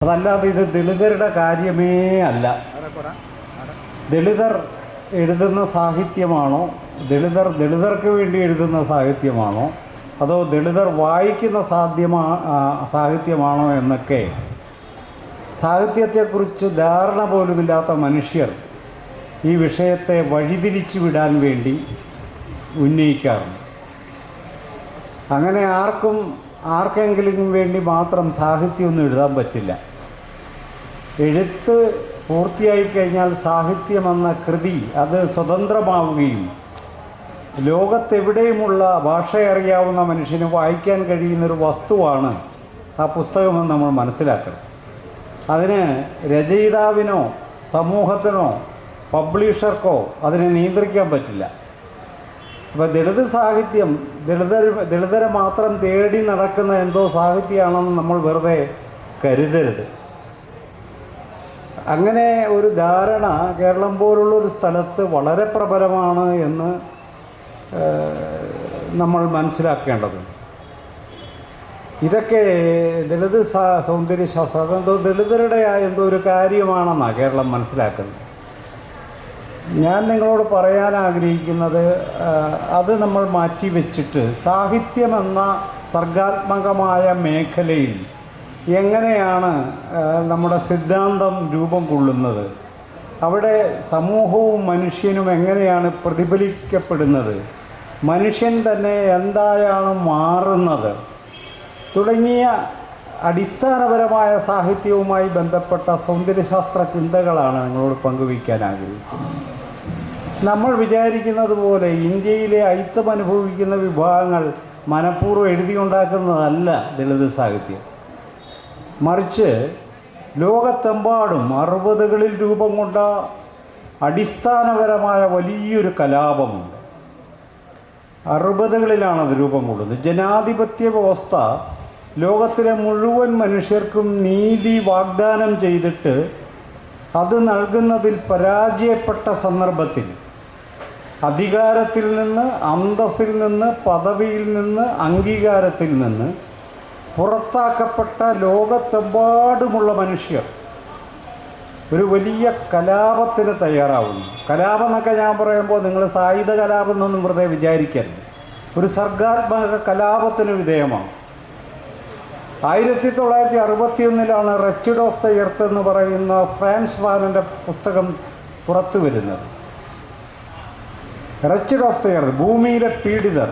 അതല്ലാതെ ഇത് ദളിതരുടെ കാര്യമേ അല്ല. ദളിതർ എഴുതുന്ന സാഹിത്യമാണോ, ദളിതർക്ക് വേണ്ടി എഴുതുന്ന സാഹിത്യമാണോ, അതോ ദളിതർ വായിക്കുന്ന സാഹിത്യമാണോ എന്നൊക്കെ സാഹിത്യത്തെക്കുറിച്ച് ധാരണ പോലുമില്ലാത്ത മനുഷ്യർ ഈ വിഷയത്തെ വഴിതിരിച്ചു വിടാൻ വേണ്ടി ഉന്നയിക്കാറുണ്ട്. അങ്ങനെ ആർക്കെങ്കിലും വേണ്ടി മാത്രം സാഹിത്യമൊന്നും എഴുതാൻ പറ്റില്ല. എഴുത്ത് പൂർത്തിയായി കഴിഞ്ഞാൽ സാഹിത്യമെന്ന കൃതി അത് സ്വതന്ത്രമാവുകയും ലോകത്തെവിടെയുമുള്ള ഭാഷ അറിയാവുന്ന മനുഷ്യന് വായിക്കാൻ കഴിയുന്നൊരു വസ്തുവാണ് ആ പുസ്തകമെന്ന് നമ്മൾ മനസ്സിലാക്കണം. അതിന് രചയിതാവിനോ സമൂഹത്തിനോ പബ്ലിഷർക്കോ അതിനെ നിയന്ത്രിക്കാൻ പറ്റില്ല. അപ്പോൾ ദളിത് സാഹിത്യം ദളിതരെ മാത്രം തേടി നടക്കുന്ന എന്തോ സാഹിത്യമാണെന്ന് നമ്മൾ വെറുതെ കരുതരുത്. അങ്ങനെ ഒരു ധാരണ കേരളം പോലുള്ളൊരു സ്ഥലത്ത് വളരെ പ്രബലമാണ് എന്ന് നമ്മൾ മനസ്സിലാക്കേണ്ടതുണ്ട്. ഇതൊക്കെ ദളിത് സൗന്ദര്യശാസ്ത്രം അതെന്തോ ദളിതരുടെ എന്തോ ഒരു കാര്യമാണെന്നാണ് കേരളം മനസ്സിലാക്കുന്നത്. ഞാൻ നിങ്ങളോട് പറയാൻ ആഗ്രഹിക്കുന്നത് അത് നമ്മൾ മാറ്റിവെച്ചിട്ട് സാഹിത്യമെന്ന സർഗാത്മകമായ മേഖലയിൽ എങ്ങനെയാണ് നമ്മുടെ സിദ്ധാന്തം രൂപം കൊള്ളുന്നത്, അവിടെ സമൂഹവും മനുഷ്യനും എങ്ങനെയാണ് പ്രതിഫലിക്കപ്പെടുന്നത്, മനുഷ്യൻ തന്നെ എന്തായാണ് മാറുന്നത് തുടങ്ങിയ അടിസ്ഥാനപരമായ സാഹിത്യവുമായി ബന്ധപ്പെട്ട സൗന്ദര്യശാസ്ത്ര ചിന്തകളാണ് നിങ്ങളോട് പങ്കുവയ്ക്കാൻ ആഗ്രഹിക്കുന്നത്. നമ്മൾ വിചാരിക്കുന്നത് പോലെ ഇന്ത്യയിലെ അയിത്തം അനുഭവിക്കുന്ന വിഭാഗങ്ങൾ മനഃപൂർവ്വം എഴുതിയുണ്ടാക്കുന്നതല്ല ദളിത് സാഹിത്യം. മറിച്ച് ലോകത്തെമ്പാടും 60കളിൽ രൂപം കൊണ്ട അടിസ്ഥാനപരമായ വലിയൊരു കലാപമുണ്ട്. 60കളിലാണത് രൂപം കൊള്ളുന്നത്. ജനാധിപത്യ വ്യവസ്ഥ ലോകത്തിലെ മുഴുവൻ മനുഷ്യർക്കും നീതി വാഗ്ദാനം ചെയ്തിട്ട് അത് നൽകുന്നതിൽ പരാജയപ്പെട്ട സന്ദർഭത്തിൽ അധികാരത്തിൽ നിന്ന്, അന്തസ്സിൽ നിന്ന്, പദവിയിൽ നിന്ന്, അംഗീകാരത്തിൽ നിന്ന് പുറത്താക്കപ്പെട്ട ലോകത്തെമ്പാടുമുള്ള മനുഷ്യർ ഒരു വലിയ കലാപത്തിന് തയ്യാറാവുന്നു. കലാപം എന്നൊക്കെ ഞാൻ പറയുമ്പോൾ നിങ്ങൾ സായുധ കലാപം എന്നൊന്നും വെറുതെ വിചാരിക്കരുത്. ഒരു സർഗാത്മക കലാപത്തിന് വിധേയമാണ്. 1961 റെച്ചിഡ് ഓഫ് ദ എർത്ത് എന്ന് പറയുന്ന ഫ്രാൻസ് ഫാനൻ്റെ പുസ്തകം പുറത്തു വരുന്നത്. റെച്ചിഡ് ഓഫ് ദ എർത്ത്, ഭൂമിയിലെ പീഡിതർ.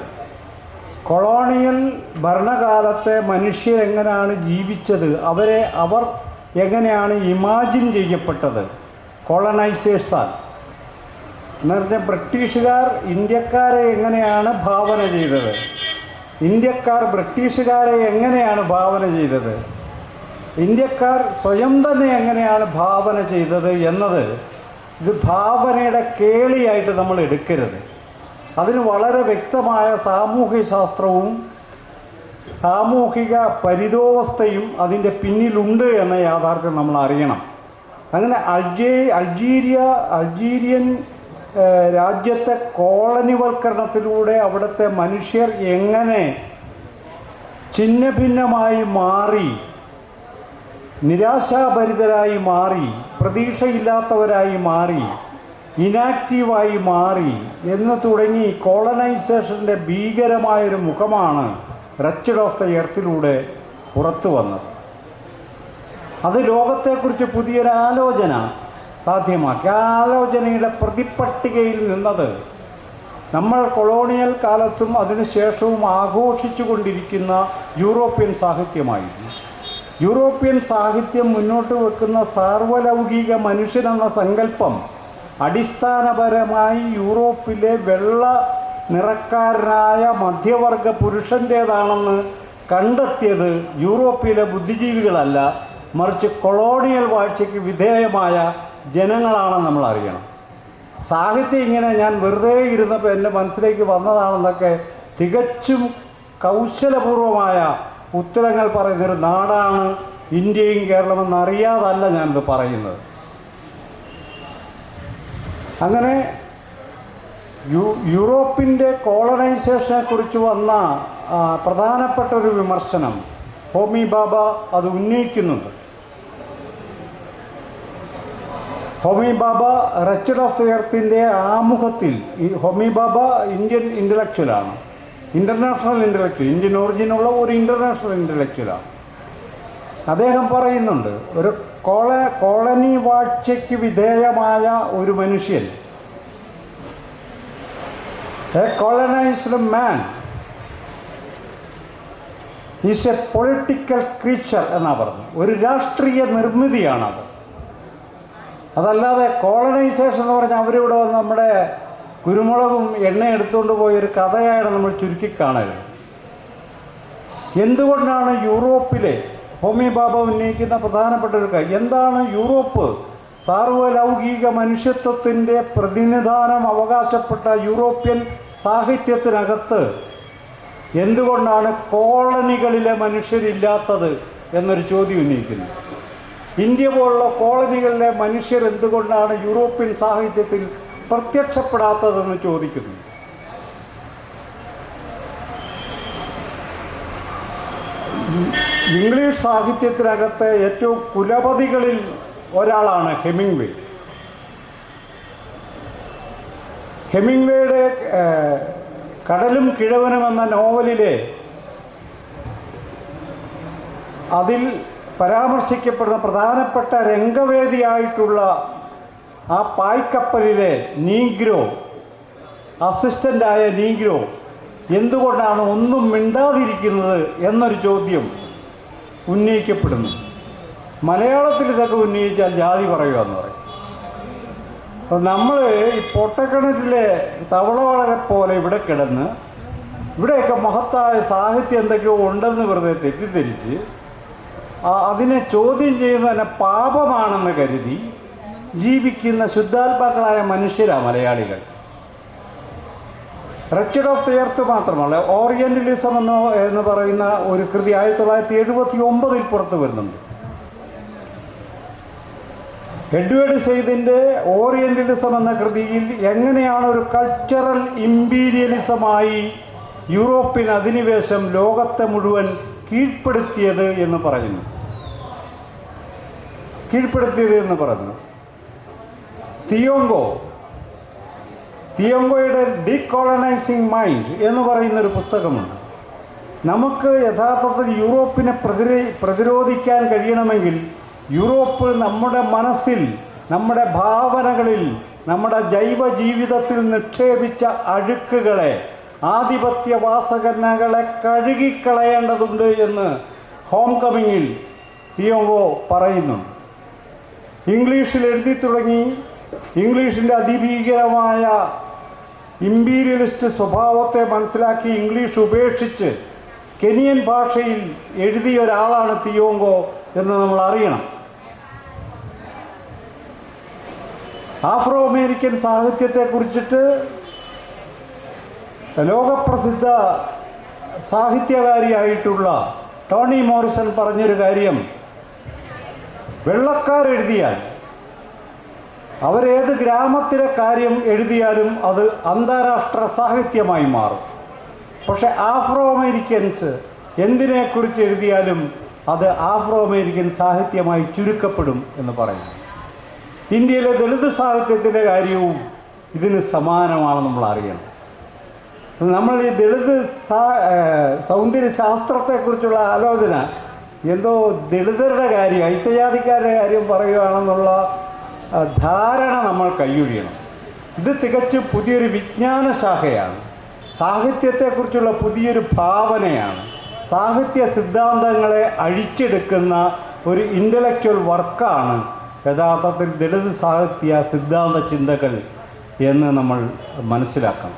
കൊളോണിയൽ ഭരണകാലത്തെ മനുഷ്യരെങ്ങനെയാണ് ജീവിച്ചത്, അവർ എങ്ങനെയാണ് ഇമാജിൻ ചെയ്യപ്പെട്ടത് കോളനൈസേഴ്സാൽ എന്ന് പറഞ്ഞാൽ ബ്രിട്ടീഷുകാർ ഇന്ത്യക്കാരെ എങ്ങനെയാണ് ഭാവന ചെയ്തത്, ഇന്ത്യക്കാർ ബ്രിട്ടീഷുകാരെ എങ്ങനെയാണ് ഭാവന ചെയ്തത്, ഇന്ത്യക്കാർ സ്വയം തന്നെ എങ്ങനെയാണ് ഭാവന ചെയ്തത് എന്നത് ഇത് ഭാവനയുടെ കേളിയായിട്ട് നമ്മൾ എടുക്കരുത്. അതിന് വളരെ വ്യക്തമായ സാമൂഹ്യശാസ്ത്രവും സാമൂഹിക പരിതോവസ്ഥയും അതിൻ്റെ പിന്നിലുണ്ട് എന്ന യാഥാർത്ഥ്യം നമ്മൾ അറിയണം. അങ്ങനെ അൾജീരിയൻ രാജ്യത്തെ കോളനിവൽക്കരണത്തിലൂടെ അവിടുത്തെ മനുഷ്യർ എങ്ങനെ ഛിന്നഭിന്നമായി മാറി, നിരാശാഭരിതരായി മാറി, പ്രതീക്ഷയില്ലാത്തവരായി മാറി, ഇനാക്റ്റീവായി മാറി എന്ന് തുടങ്ങി കോളനൈസേഷൻ്റെ ഭീകരമായൊരു മുഖമാണ് റെച്ചിഡ് ഓഫ് ദ എർത്തിലൂടെ പുറത്തു വന്നത്. അത് ലോകത്തെക്കുറിച്ച് പുതിയൊരു ആലോചന സാധ്യമാക്കി. ആ ആലോചനയുടെ പ്രതിപട്ടികയിൽ നിന്നത് നമ്മൾ കൊളോണിയൽ കാലത്തും അതിനുശേഷവും ആഘോഷിച്ചു കൊണ്ടിരിക്കുന്ന യൂറോപ്യൻ സാഹിത്യമായിരുന്നു. യൂറോപ്യൻ സാഹിത്യം മുന്നോട്ട് വെക്കുന്ന സാർവലൗകിക മനുഷ്യനെന്ന സങ്കല്പം അടിസ്ഥാനപരമായി യൂറോപ്പിലെ വെള്ള നിറക്കാരനായ മധ്യവർഗ പുരുഷൻ്റേതാണെന്ന് കണ്ടെത്തിയത് യൂറോപ്പിലെ ബുദ്ധിജീവികളല്ല, മറിച്ച് കൊളോണിയൽ വാഴ്ചയ്ക്ക് വിധേയമായ ജനങ്ങളാണെന്ന് നമ്മൾ അറിയണം. സാഹിത്യം ഇങ്ങനെ ഞാൻ വെറുതെ ഇരുന്നപ്പോൾ എൻ്റെ മനസ്സിലേക്ക് വന്നതാണെന്നൊക്കെ തികച്ചും കൗശലപൂർവമായ ഉത്തരങ്ങൾ പറയുന്നൊരു നാടാണ് ഇന്ത്യയും കേരളമെന്നറിയാതല്ല ഞാനിത് പറയുന്നത്. അങ്ങനെ യൂറോപ്പിൻ്റെ കോളനൈസേഷനെക്കുറിച്ച് വന്ന പ്രധാനപ്പെട്ട ഒരു വിമർശനം ഹോമി ഭാഭ അത് ഉന്നയിക്കുന്നുണ്ട്. Homi Bhabha wretched of the എർത്തിൻ്റെ ആമുഖത്തിൽ ഈ ഹോമി ഭാഭ ഇന്ത്യൻ ഇൻ്റലക്ച്വലാണ്, ഇൻ്റർനാഷണൽ ഇൻ്റലക്ച്വൽ, ഇന്ത്യൻ ഒറിജിനുള്ള ഒരു ഇൻ്റർനാഷണൽ ഇൻ്റലക്ച്വലാണ്. അദ്ദേഹം പറയുന്നുണ്ട്, ഒരു കോളനി വാഴ്ചയ്ക്ക് വിധേയമായ ഒരു മനുഷ്യൻ, A colonised man is A political creature എന്നാണ് പറഞ്ഞത്. ഒരു രാഷ്ട്രീയ നിർമ്മിതിയാണത്. അതല്ലാതെ കോളനൈസേഷൻ എന്ന് പറഞ്ഞാൽ അവരിവിടെ വന്ന് നമ്മുടെ കുരുമുളകും എണ്ണ എടുത്തുകൊണ്ട് പോയൊരു കഥയാണ് നമ്മൾ ചുരുക്കിക്കാണരുത്. എന്തുകൊണ്ടാണ് യൂറോപ്പിലെ ഹോമി ഭാഭ ഉന്നയിക്കുന്ന പ്രധാനപ്പെട്ട ഒരു കാര്യം എന്താണ്? യൂറോപ്പ് സാർവലൗകിക മനുഷ്യത്വത്തിൻ്റെ പ്രതിനിധാനം അവകാശപ്പെട്ട യൂറോപ്യൻ സാഹിത്യത്തിനകത്ത് എന്തുകൊണ്ടാണ് കോളനികളിലെ മനുഷ്യരില്ലാത്തത് എന്നൊരു ചോദ്യം ഉന്നയിക്കുന്നു. ഇന്ത്യ പോലുള്ള കോളനികളിലെ മനുഷ്യർ എന്തുകൊണ്ടാണ് യൂറോപ്യൻ സാഹിത്യത്തിൽ പ്രത്യക്ഷപ്പെടാത്തതെന്ന് ചോദിക്കുന്നു. ഇംഗ്ലീഷ് സാഹിത്യത്തിനകത്തെ ഏറ്റവും കുലപതികളിൽ ഒരാളാണ് ഹെമിംഗ്വേ. ഹെമിംഗ്വേയുടെ കടലും കിഴവനും എന്ന നോവലിലെ അതിൽ പരാമർശിക്കപ്പെടുന്ന പ്രധാനപ്പെട്ട രംഗവേദിയായിട്ടുള്ള ആ പായ്ക്കപ്പലിലെ നീഗ്രോ, അസിസ്റ്റൻ്റായ നീഗ്രോ എന്തുകൊണ്ടാണ് ഒന്നും മിണ്ടാതിരിക്കുന്നത് എന്നൊരു ചോദ്യം ഉന്നയിക്കപ്പെടുന്നു. മലയാളത്തിൽ ഇതൊക്കെ ഉന്നയിച്ചാൽ ജാതി പറയുക എന്ന് പറയും. അപ്പം നമ്മൾ ഈ പൊട്ടക്കിണറ്റിലെ തവളകളെ പോലെ ഇവിടെ കിടന്ന് ഇവിടെയൊക്കെ മഹത്തായ സാഹിത്യം എന്തൊക്കെയോ ഉണ്ടെന്ന് വെറുതെ തെറ്റിദ്ധരിച്ച് അതിനെ ചോദ്യം ചെയ്യുന്നതിനെ പാപമാണെന്ന് കരുതി ജീവിക്കുന്ന ശുദ്ധാത്മാക്കളായ മനുഷ്യരാണ് മലയാളികൾ. റെച്ചഡ് ഓഫ് ദി എർത്ത് മാത്രമല്ല, ഓറിയൻ്റലിസം എന്ന് പറയുന്ന ഒരു കൃതി 1979 പുറത്തു വരുന്നുണ്ട്. എഡ്വേർഡ് സെയ്ദിൻ്റെ ഓറിയൻ്റലിസം എന്ന കൃതിയിൽ എങ്ങനെയാണ് ഒരു കൾച്ചറൽ ഇമ്പീരിയലിസമായി യൂറോപ്യൻ അധിനിവേശം ലോകത്തെ മുഴുവൻ കീഴ്പ്പെടുത്തിയത് എന്ന് പറയുന്നു. തിയോങ്കോയുടെ ഡീകോളനൈസിങ് മൈൻഡ് എന്ന് പറയുന്നൊരു പുസ്തകമുണ്ട്. നമുക്ക് യഥാർത്ഥത്തിൽ യൂറോപ്പിനെ പ്രതിരോധിക്കാൻ കഴിയണമെങ്കിൽ യൂറോപ്പ് നമ്മുടെ മനസ്സിൽ, നമ്മുടെ ഭാവനകളിൽ, നമ്മുടെ ജൈവ ജീവിതത്തിൽ നിക്ഷേപിച്ച അഴുക്കുകളെ, ആധിപത്യ വാസകനകളെ കഴുകിക്കളയേണ്ടതുണ്ട് എന്ന് ഹോം കമ്മിങ്ങിൽ തിയോങ്കോ പറയുന്നുണ്ട്. ഇംഗ്ലീഷിൽ എഴുതി തുടങ്ങി. ഇംഗ്ലീഷിൻ്റെ അതിഭീകരമായ ഇമ്പീരിയലിസ്റ്റ് സ്വഭാവത്തെ മനസ്സിലാക്കി ഇംഗ്ലീഷ് ഉപേക്ഷിച്ച് കെനിയൻ ഭാഷയിൽ എഴുതിയ ഒരാളാണ് തിയോങ്കോ എന്ന് നമ്മൾ അറിയണം. ആഫ്രോ അമേരിക്കൻ സാഹിത്യത്തെക്കുറിച്ചിട്ട് ലോകപ്രസിദ്ധ സാഹിത്യകാരിയായിട്ടുള്ള ടോണി മോറിസൺ പറഞ്ഞൊരു കാര്യം, വെള്ളക്കാരെഴുതിയാൽ അവരേത് ഗ്രാമത്തിലെ കാര്യം എഴുതിയാലും അത് അന്താരാഷ്ട്ര സാഹിത്യമായി മാറും. പക്ഷെ ആഫ്രോ അമേരിക്കൻസ് എന്തിനെക്കുറിച്ച് എഴുതിയാലും അത് ആഫ്രോ അമേരിക്കൻ സാഹിത്യമായി ചുരുക്കപ്പെടും എന്ന് പറയുന്നു. ഇന്ത്യയിലെ ദളിത് സാഹിത്യത്തിൻ്റെ കാര്യവും ഇതിന് സമാനമാണെന്ന് നമ്മൾ അറിയണം. നമ്മൾ ഈ ദളിത് സൗന്ദര്യ ശാസ്ത്രത്തെക്കുറിച്ചുള്ള ആലോചന എന്തോ ദളിതരുടെ കാര്യം, അയിത്തജാതിക്കാരുടെ കാര്യം പറയുകയാണെന്നുള്ള ധാരണ നമ്മൾ കൈയൊഴിയണം. ഇത് തികച്ചും പുതിയൊരു വിജ്ഞാന ശാഖയാണ്. സാഹിത്യത്തെക്കുറിച്ചുള്ള പുതിയൊരു ഭാവനയാണ്. സാഹിത്യ സിദ്ധാന്തങ്ങളെ അഴിച്ചെടുക്കുന്ന ഒരു ഇൻ്റലക്ച്വൽ വർക്കാണ് യഥാർത്ഥത്തിൽ ദളിത് സാഹിത്യ സിദ്ധാന്ത ചിന്തകൾ എന്ന് നമ്മൾ മനസ്സിലാക്കണം.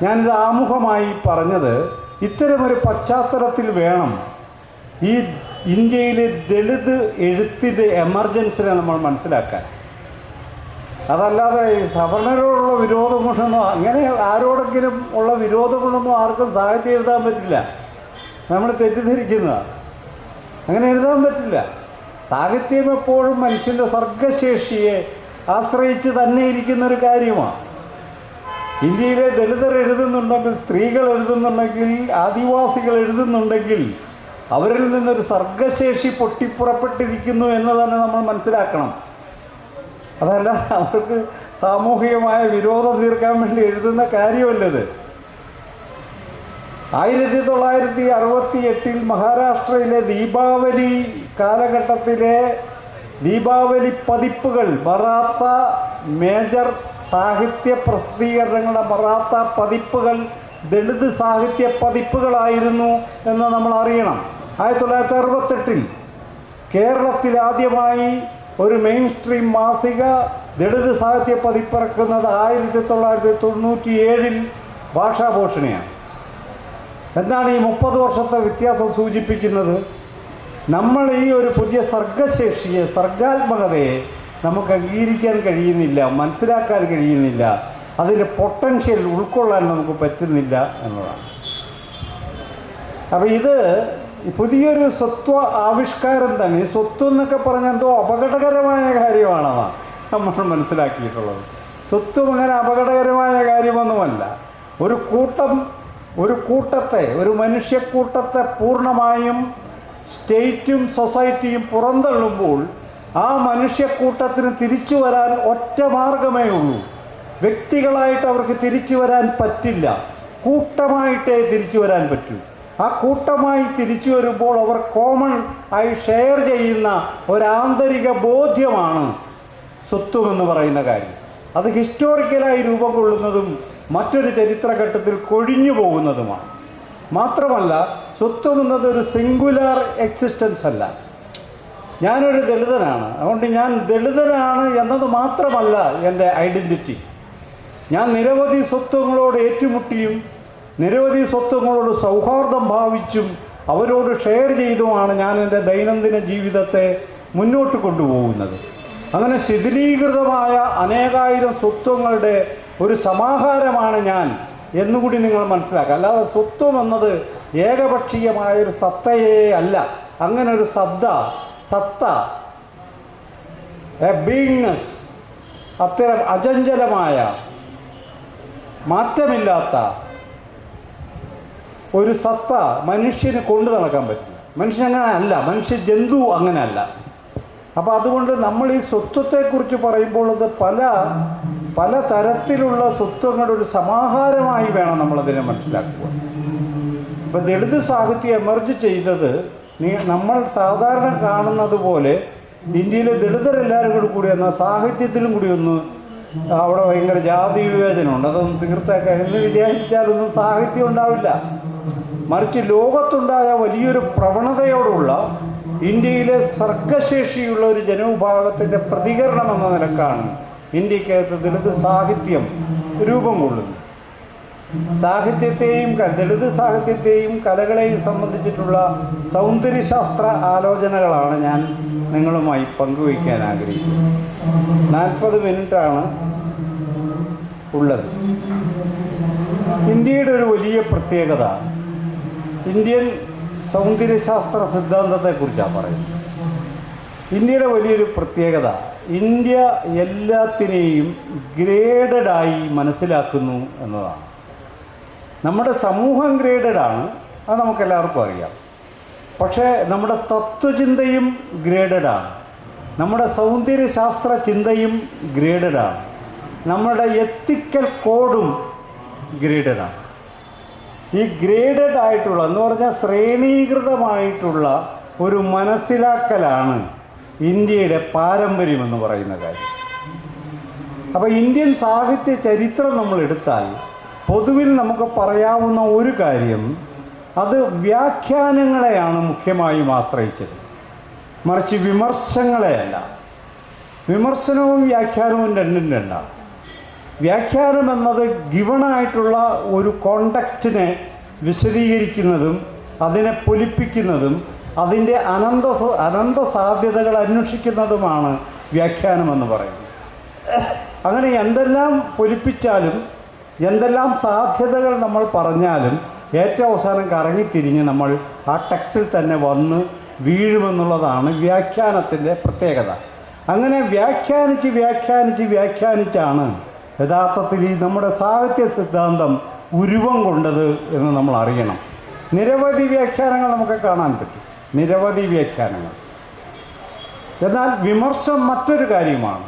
ഞാനിത് ആമുഖമായി പറഞ്ഞത് ഇത്തരമൊരു പശ്ചാത്തലത്തിൽ വേണം ഈ ഇന്ത്യയിലെ ദളിത് എഴുത്തിൻ്റെ എമർജൻസിനെ നമ്മൾ മനസ്സിലാക്കാൻ. അതല്ലാതെ ഈ സവർണരോടുള്ള വിരോധം കൊണ്ടൊന്നും, അങ്ങനെ ആരോടെങ്കിലും ഉള്ള വിരോധം കൊണ്ടൊന്നും ആർക്കും സാഹിത്യം എഴുതാൻ പറ്റില്ല. നമ്മൾ തെറ്റിദ്ധരിക്കുന്നതാണ്. അങ്ങനെ എഴുതാൻ പറ്റില്ല. സാഹിത്യം എപ്പോഴും മനുഷ്യൻ്റെ സർഗശേഷിയെ ആശ്രയിച്ച് തന്നെ ഇരിക്കുന്നൊരു കാര്യമാണ്. ഇന്ത്യയിലെ ദളിതർ എഴുതുന്നുണ്ടെങ്കിൽ, സ്ത്രീകൾ എഴുതുന്നുണ്ടെങ്കിൽ, ആദിവാസികൾ എഴുതുന്നുണ്ടെങ്കിൽ അവരിൽ നിന്നൊരു സർഗശേഷി പൊട്ടിപ്പുറപ്പെട്ടിരിക്കുന്നു എന്ന് തന്നെ നമ്മൾ മനസ്സിലാക്കണം. അതല്ല അവർക്ക് സാമൂഹികമായ വിരോധം തീർക്കാൻ വേണ്ടി എഴുതുന്ന കാര്യമല്ലത്. 1968 മഹാരാഷ്ട്രയിലെ ദീപാവലി കാലഘട്ടത്തിലെ ദീപാവലി പതിപ്പുകൾ, മറാത്ത മേജർ സാഹിത്യ പ്രസിദ്ധീകരണങ്ങളുടെ മറാത്ത പതിപ്പുകൾ ദളിത് സാഹിത്യ പതിപ്പുകളായിരുന്നു എന്ന് നമ്മൾ അറിയണം. 1968 കേരളത്തിൽ ആദ്യമായി ഒരു മെയിൻ സ്ട്രീം മാസിക ദളിത് സാഹിത്യ പതിപ്പിറക്കുന്നത് 1997 ഭാഷാഭൂഷണിയാണ്. എന്താണ് ഈ 30 വർഷത്തെ വ്യത്യാസം സൂചിപ്പിക്കുന്നത്? നമ്മൾ ഈ ഒരു പുതിയ സർഗശേഷിയെ, സർഗാത്മകതയെ നമുക്ക് അംഗീകരിക്കാൻ കഴിയുന്നില്ല, മനസ്സിലാക്കാൻ കഴിയുന്നില്ല, അതിൻ്റെ പൊട്ടൻഷ്യൽ ഉൾക്കൊള്ളാൻ നമുക്ക് പറ്റുന്നില്ല എന്നതാണ്. അപ്പോൾ ഇത് പുതിയൊരു സ്വത്വ ആവിഷ്കാരം തന്നെ. ഈ സ്വത്വം എന്നൊക്കെ പറഞ്ഞാൽ എന്തോ അപകടകരമായ കാര്യമാണെന്നാണ് നമ്മൾ മനസ്സിലാക്കിയിട്ടുള്ളത്. സ്വത്വം അങ്ങനെ അപകടകരമായ കാര്യമൊന്നുമല്ല. ഒരു കൂട്ടത്തെ, ഒരു മനുഷ്യക്കൂട്ടത്തെ പൂർണ്ണമായും സ്റ്റേറ്റും സൊസൈറ്റിയും പുറന്തള്ളുമ്പോൾ ആ മനുഷ്യക്കൂട്ടത്തിന് തിരിച്ചു വരാൻ ഒറ്റ മാർഗമേ ഉള്ളൂ. വ്യക്തികളായിട്ട് അവർക്ക് തിരിച്ചു വരാൻ പറ്റില്ല, കൂട്ടമായിട്ടേ തിരിച്ചു വരാൻ പറ്റൂ. ആ കൂട്ടമായി തിരിച്ചു വരുമ്പോൾ അവർ കോമൺ ആയി ഷെയർ ചെയ്യുന്ന ഒരാന്തരിക ബോധ്യമാണ് സ്വത്വമെന്ന് പറയുന്ന കാര്യം. അത് ഹിസ്റ്റോറിക്കലായി രൂപം കൊള്ളുന്നതും മറ്റൊരു ചരിത്രഘട്ടത്തിൽ കൊഴിഞ്ഞു പോകുന്നതുമാണ്. മാത്രമല്ല, സ്വത്വം എന്നത് ഒരു സിംഗുലാർ എക്സിസ്റ്റൻസ് അല്ല. ഞാനൊരു ദളിതനാണ്, അതുകൊണ്ട് ഞാൻ ദളിതനാണ് എന്നത് മാത്രമല്ല എൻ്റെ ഐഡൻറ്റിറ്റി. ഞാൻ നിരവധി സ്വത്വങ്ങളോട് ഏറ്റുമുട്ടിയും നിരവധി സ്വത്വങ്ങളോട് സൗഹാർദ്ദം ഭാവിച്ചും അവരോട് ഷെയർ ചെയ്തുമാണ് ഞാൻ എൻ്റെ ദൈനംദിന ജീവിതത്തെ മുന്നോട്ട് കൊണ്ടുപോകുന്നത്. അങ്ങനെ ശിഥിലീകൃതമായ അനേകായിരം സ്വത്വങ്ങളുടെ ഒരു സമാഹാരമാണ് ഞാൻ എന്നുകൂടി നിങ്ങൾ മനസ്സിലാക്കുക. അല്ലാതെ സ്വത്വം എന്നത് ഏകപക്ഷീയമായൊരു സത്തയേ അല്ല. അങ്ങനെ ഒരു സത്ത, എ ബീയിങ്നെസ്, അത്തരം അചഞ്ചലമായ മാറ്റമില്ലാത്ത ഒരു സത്ത മനുഷ്യന് കൊണ്ടു നടക്കാൻ പറ്റില്ല. മനുഷ്യനങ്ങനെ അല്ല, മനുഷ്യ ജന്തു അങ്ങനെ അല്ല. അപ്പോൾ അതുകൊണ്ട് നമ്മൾ ഈ സ്വത്വത്തെക്കുറിച്ച് പറയുമ്പോൾ അത് പല തരത്തിലുള്ള സ്വത്വങ്ങളുടെ ഒരു സമാഹാരമായി വേണം നമ്മളതിനെ മനസ്സിലാക്കുക. ഇപ്പോൾ ദളിത് സാഹിത്യം എമർജ് ചെയ്തത് നമ്മൾ സാധാരണ കാണുന്നത് പോലെ ഇന്ത്യയിലെ ദളിതരെല്ലാവരും കൂടി എന്നാൽ സാഹിത്യത്തിലും കൂടി ഒന്ന് അവിടെ ഭയങ്കര ജാതി വിവേചനമുണ്ട്, അതൊന്നും തീർത്തേക്കാൻ എന്ന് വിചാരിച്ചാലൊന്നും സാഹിത്യം ഉണ്ടാവില്ല. മറിച്ച് ലോകത്തുണ്ടായ വലിയൊരു പ്രവണതയോടുള്ള ഇന്ത്യയിലെ സർഗശേഷിയുള്ള ഒരു ജനവിഭാഗത്തിൻ്റെ പ്രതികരണം എന്ന നിലക്കാണ് ഇന്ത്യക്കകത്ത് ദളിത് സാഹിത്യം രൂപം കൊള്ളുന്നത്. ദളിത് സാഹിത്യത്തെയും കലകളെയും സംബന്ധിച്ചിട്ടുള്ള സൗന്ദര്യശാസ്ത്ര ആലോചനകളാണ് ഞാൻ നിങ്ങളുമായി പങ്കുവയ്ക്കാൻ ആഗ്രഹിക്കുന്നത്. 40 മിനിറ്റാണ് ഉള്ളത്. ഇന്ത്യയുടെ ഒരു വലിയ പ്രത്യേകത ഇന്ത്യൻ സൗന്ദര്യശാസ്ത്ര സിദ്ധാന്തത്തെക്കുറിച്ചാണ് പറയുന്നത്. ഇന്ത്യയുടെ വലിയൊരു പ്രത്യേകത, ഇന്ത്യ എല്ലാത്തിനെയും ഗ്രേഡഡായി മനസ്സിലാക്കുന്നു എന്നതാണ്. നമ്മുടെ സമൂഹം ഗ്രേഡഡാണ്, അത് നമുക്കെല്ലാവർക്കും അറിയാം. പക്ഷേ നമ്മുടെ തത്വചിന്തയും ഗ്രേഡഡാണ്, നമ്മുടെ സൗന്ദര്യശാസ്ത്ര ചിന്തയും ഗ്രേഡഡാണ്, നമ്മുടെ എത്തിക്കൽ കോഡും ഗ്രേഡഡാണ്. ഈ ഗ്രേഡഡ് ആയിട്ടുള്ള എന്ന് പറഞ്ഞാൽ ശ്രേണീകൃതമായിട്ടുള്ള ഒരു മനസ്സിലാക്കലാണ് ഇന്ത്യയുടെ പാരമ്പര്യമെന്ന് പറയുന്ന കാര്യം. അപ്പോൾ ഇന്ത്യൻ സാഹിത്യ ചരിത്രം നമ്മൾ എടുത്താൽ പൊതുവിൽ നമുക്ക് പറയാവുന്ന ഒരു കാര്യം, അത് വ്യാഖ്യാനങ്ങളെയാണ് മുഖ്യമായും ആശ്രയിച്ചത്, മറിച്ച് വിമർശങ്ങളെയല്ല. വിമർശനവും വ്യാഖ്യാനവും രണ്ടും രണ്ടാണ്. വ്യാഖ്യാനം എന്നത് ഗിവണായിട്ടുള്ള ഒരു കോണ്ടക്റ്റിനെ വിശദീകരിക്കുന്നതും അതിനെ പൊലിപ്പിക്കുന്നതും അതിൻ്റെ അനന്ത സാധ്യതകൾ അന്വേഷിക്കുന്നതുമാണ് വ്യാഖ്യാനമെന്ന് പറയുന്നത്. അങ്ങനെ എന്തെല്ലാം പൊലിപ്പിച്ചാലും എന്തെല്ലാം സാധ്യതകൾ നമ്മൾ പറഞ്ഞാലും ഏറ്റവും അവസാനം കറങ്ങിത്തിരിഞ്ഞ് നമ്മൾ ആ ടെക്സ്റ്റിൽ തന്നെ വന്ന് വീഴുമെന്നുള്ളതാണ് വ്യാഖ്യാനത്തിൻ്റെ പ്രത്യേകത. അങ്ങനെ വ്യാഖ്യാനിച്ചാണ് യഥാർത്ഥത്തിൽ ഈ നമ്മുടെ സാഹിത്യ സിദ്ധാന്തം ഉരുവം കൊണ്ടത് എന്ന് നമ്മൾ അറിയണം. നിരവധി വ്യാഖ്യാനങ്ങൾ നമുക്ക് കാണാൻ പറ്റും, നിരവധി വ്യാഖ്യാനങ്ങൾ. എന്നാൽ വിമർശനം മറ്റൊരു കാര്യമാണ്.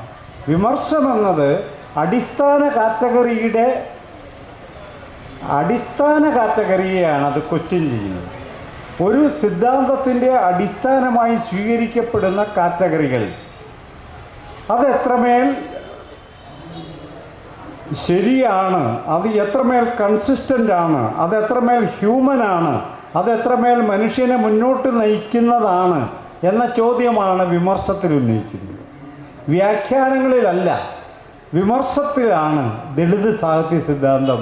വിമർശമെന്നത് അടിസ്ഥാന കാറ്റഗറിയെയാണ് അത് ക്വസ്റ്റ്യൻ ചെയ്യുന്നത്. ഒരു സിദ്ധാന്തത്തിൻ്റെ അടിസ്ഥാനമായി സ്വീകരിക്കപ്പെടുന്ന കാറ്റഗറികൾ അത് എത്രമേൽ ശരിയാണ്, അത് എത്രമേൽ കൺസിസ്റ്റൻ്റാണ്, അത് എത്രമേൽ ഹ്യൂമനാണ്, അത് എത്രമേൽ മനുഷ്യനെ മുന്നോട്ട് നയിക്കുന്നതാണ് എന്ന ചോദ്യമാണ് വിമർശത്തിൽ ഉന്നയിക്കുന്നത്. വ്യാഖ്യാനങ്ങളിലല്ല, വിമർശത്തിലാണ് ദളിത് സാഹിത്യ സിദ്ധാന്തം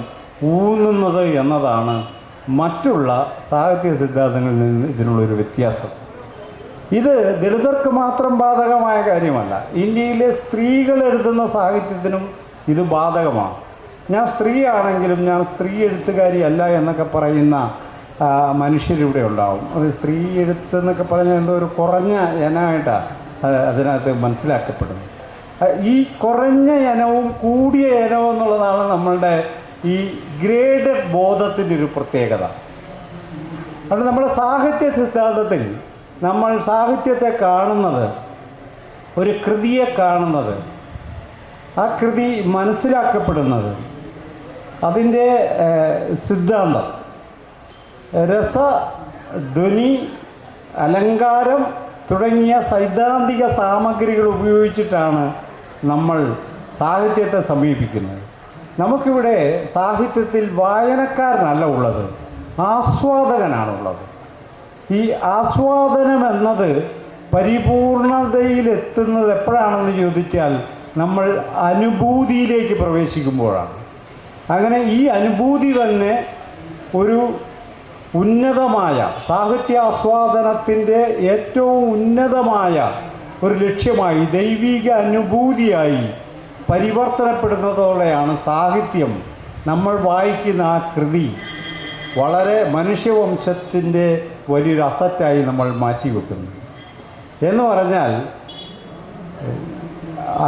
ഊന്നുന്നത് എന്നതാണ് മറ്റുള്ള സാഹിത്യ സിദ്ധാന്തങ്ങളിൽ നിന്ന് ഇതിനുള്ളൊരു വ്യത്യാസം. ഇത് ദളിതർക്ക് മാത്രം ബാധകമായ കാര്യമല്ല. ഇന്ത്യയിലെ സ്ത്രീകൾ എഴുതുന്ന സാഹിത്യത്തിനും ഇത് ബാധകമാണ്. ഞാൻ സ്ത്രീയാണെങ്കിലും ഞാൻ സ്ത്രീ എഴുത്തുകാരി അല്ല എന്നൊക്കെ പറയുന്ന മനുഷ്യരിവിടെ ഉണ്ടാവും. അത് സ്ത്രീ എഴുത്തെന്നൊക്കെ പറഞ്ഞാൽ എന്തോ ഒരു കുറഞ്ഞ ഇനമായിട്ടാണ് അതിനകത്ത് മനസ്സിലാക്കപ്പെടുന്നത്. ഈ കുറഞ്ഞ ഇനവും കൂടിയ ഇനവും എന്നുള്ളതാണ് നമ്മളുടെ ഈ ഗ്രേഡഡ് ബോധത്തിൻ്റെ ഒരു പ്രത്യേകത. അതുകൊണ്ട് നമ്മുടെ സാഹിത്യ സിദ്ധാന്തത്തിൽ നമ്മൾ സാഹിത്യത്തെ കാണുന്നത്, ഒരു കൃതിയെ കാണുന്നത്, ആ കൃതി മനസ്സിലാക്കപ്പെടുന്നത്, അതിൻ്റെ സിദ്ധാന്തം, രസ, ധ്വനി, അലങ്കാരം തുടങ്ങിയ സൈദ്ധാന്തിക സാമഗ്രികൾ ഉപയോഗിച്ചിട്ടാണ് നമ്മൾ സാഹിത്യത്തെ സമീപിക്കുന്നത്. നമുക്കിവിടെ സാഹിത്യത്തിൽ വായനക്കാരനല്ല ഉള്ളത്, ആസ്വാദകനാണുള്ളത്. ഈ ആസ്വാദനം എന്നത് പരിപൂർണതയിലെത്തുന്നത് എപ്പോഴാണെന്ന് ചോദിച്ചാൽ നമ്മൾ അനുഭൂതിയിലേക്ക് പ്രവേശിക്കുമ്പോഴാണ്. അങ്ങനെ ഈ അനുഭൂതി തന്നെ ഒരു ഉന്നതമായ സാഹിത്യാസ്വാദനത്തിൻ്റെ ഏറ്റവും ഉന്നതമായ ഒരു ലക്ഷ്യമായി, ദൈവിക അനുഭൂതിയായി പരിവർത്തനപ്പെടുന്നതോടെയാണ് സാഹിത്യം, നമ്മൾ വായിക്കുന്ന ആ കൃതി വളരെ മനുഷ്യവംശത്തിൻ്റെ വലിയൊരു അസറ്റായി നമ്മൾ മാറ്റിവെക്കുന്നത്. എന്ന് പറഞ്ഞാൽ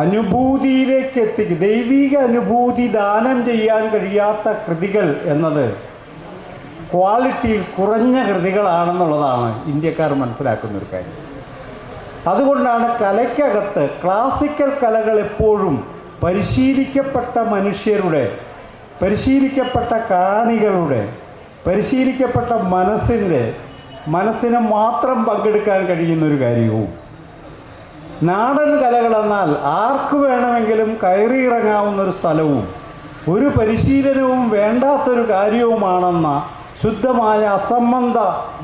അനുഭൂതിയിലേക്ക് എത്തിക്കുക, ദൈവിക അനുഭൂതി ദാനം ചെയ്യാൻ കഴിയാത്ത കൃതികൾ എന്നത് ക്വാളിറ്റിയിൽ കുറഞ്ഞ കൃതികളാണെന്നുള്ളതാണ് ഇന്ത്യക്കാർ മനസ്സിലാക്കുന്നൊരു കാര്യം. അതുകൊണ്ടാണ് കലയ്ക്കകത്ത് ക്ലാസിക്കൽ കലകൾ എപ്പോഴും പരിശീലിക്കപ്പെട്ട മനുഷ്യരുടെ, പരിശീലിക്കപ്പെട്ട കാണികളുടെ, പരിശീലിക്കപ്പെട്ട മനസ്സിനെ മാത്രം പങ്കെടുക്കാൻ കഴിയുന്നൊരു കാര്യവും, നാടൻ കലകളെന്നാൽ ആർക്ക് വേണമെങ്കിലും കയറിയിറങ്ങാവുന്നൊരു സ്ഥലവും ഒരു പരിശീലനവും വേണ്ടാത്തൊരു കാര്യവുമാണെന്ന ശുദ്ധമായ അസംബന്ധ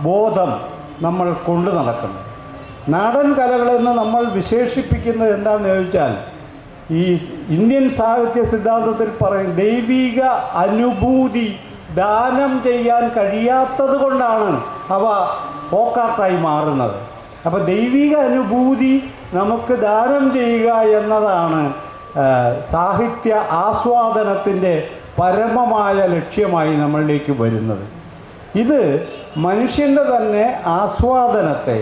ബോധം നമ്മൾ കൊണ്ടു നടക്കുന്നു. നാടൻ കലകളെന്ന് നമ്മൾ വിശേഷിപ്പിക്കുന്നത് എന്താണെന്ന് ചോദിച്ചാൽ, ഈ ഇന്ത്യൻ സാഹിത്യ സിദ്ധാന്തത്തിൽ പറയും ദൈവിക അനുഭൂതി ദാനം ചെയ്യാൻ കഴിയാത്തത് കൊണ്ടാണ് അവ ഫോക്കാർട്ടായി മാറുന്നത്. അപ്പോൾ ദൈവിക അനുഭൂതി നമുക്ക് ദാനം ചെയ്യുക എന്നതാണ് സാഹിത്യ ആസ്വാദനത്തിൻ്റെ പരമമായ ലക്ഷ്യമായി നമ്മളിലേക്ക് വരുന്നത്. ഇത് മനുഷ്യൻ്റെ തന്നെ ആസ്വാദനത്തെ,